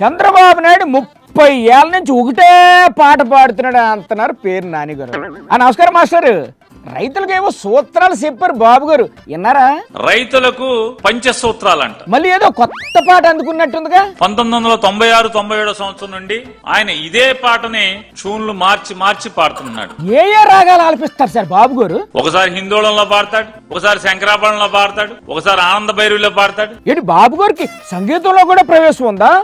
చంద్రబాబు నాయుడు 30 ఏళ్ళ నుంచి ఒకటే పాట పాడుతున్నాడు అంటున్నారు పేరు నానిగారు. నమస్కారం మాస్టర్. రైతులకేమో సూత్రాలు చెప్పారు బాబు గారు, విన్నారా? రైతులకు పంచసూత్రాలంట. మళ్ళీ ఏదో కొత్త పాట అందుకున్నట్టుందిగా. 1996-97 సంవత్సరం నుండి ఆయన ఇదే పాటని ట్యూన్లు మార్చి పాడుతున్నాడు. ఏ రాగాలు ఆలపిస్తారు సార్ బాబు గారు? ఒకసారి హిందోళంలో పాడతాడు, ఒకసారి శంకరాభరణంలో పాడతాడు, ఒకసారి ఆనంద భైరవిలో పాడతాడు. ఏంటి బాబు గారికి సంగీతంలో కూడా ప్రవేశం ఉందా?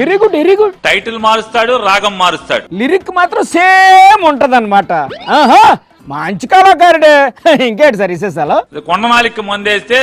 ఎరిగుడ్ టైటిల్ మారుస్తాడు, రాగం మారుస్తాడు, లిరిక్ మాత్రం సేమ్ ఉంటదన్నమాట. ఆహా, మంచి కళాకారుడే. ఇంకేంటి సార్ విశేషాలు? కొండనాలికి మందేస్తే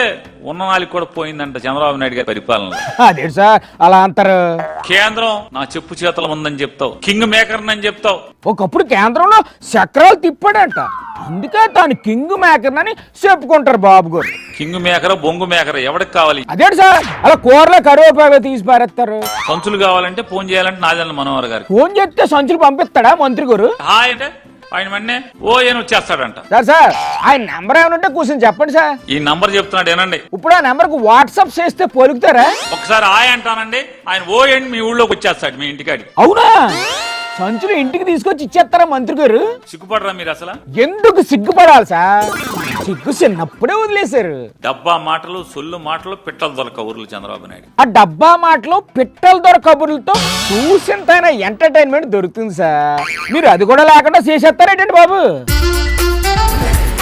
ఉన్ననాలికి కూడా పోయిందంట చంద్రబాబు నాయుడు గారి పరిపాలనలో. అదే సార్ అలా అంటారు. కేంద్రం నా చెప్పు చేతల ఉందని చెప్తావు, కింగ్ మేకర్ అని చెప్తావు. ఒకప్పుడు కేంద్రంలో చక్రాలు తిప్పాడంట, అందుకే తాను కింగ్ మేకర్ అని చెప్పుకుంటారు బాబు గారు. కింగ్ మేకర్ బొంగు మేకర్ ఎవరికి కావాలి? అదేంటి సార్ అలా కూరలో కరివేపాకు తీసి పారేస్తారు? సంచులు కావాలంటే ఫోన్ చేయాలంటే నాదెండ్ల మనోహర్ గారికి ఫోన్ చేస్తే సంచులు పంపిస్తాడా మంత్రి గారు? హాయ్ అంటే ఆయన వెంటనే ఓ ఏం వచ్చేస్తాడంట. సార్ ఆయన నెంబర్ ఏమైనా ఉంటే కూర్చొని చెప్పండి సార్. ఈ నంబర్ చెప్తున్నాడు ఏనండి. ఇప్పుడు ఆ నెంబర్ కు వాట్సాప్ చేస్తే పలుకుతారా? ఒకసారి హాయ్ అంటానండి, ఆయన ఓ ఏంటి మీ ఊళ్ళోకి వచ్చేస్తాడు మీ ఇంటికాడి. అవునా? సంచులు ఇంటికి తీసుకొచ్చి ఇచ్చేస్తారా మంత్రి గారు? సిగ్గుపడరా మీరు అసలు? ఎందుకు సిగ్గుపడాలి సార్? సిగ్గు చిన్నప్పుడే వదిలేశారు. డబ్బా మాటలు సొల్లు మాటలు పిట్టలు దొరక ఊర్లు చంద్రబాబు నాయుడు. ఆ డబ్బా మాటలు పిట్టల దొర కబుర్లతో చూసింతైనా ఎంటర్టైన్మెంట్ దొరుకుతుంది సార్. మీరు అది కూడా లేకుండా చేసేస్తారేంటండి బాబు?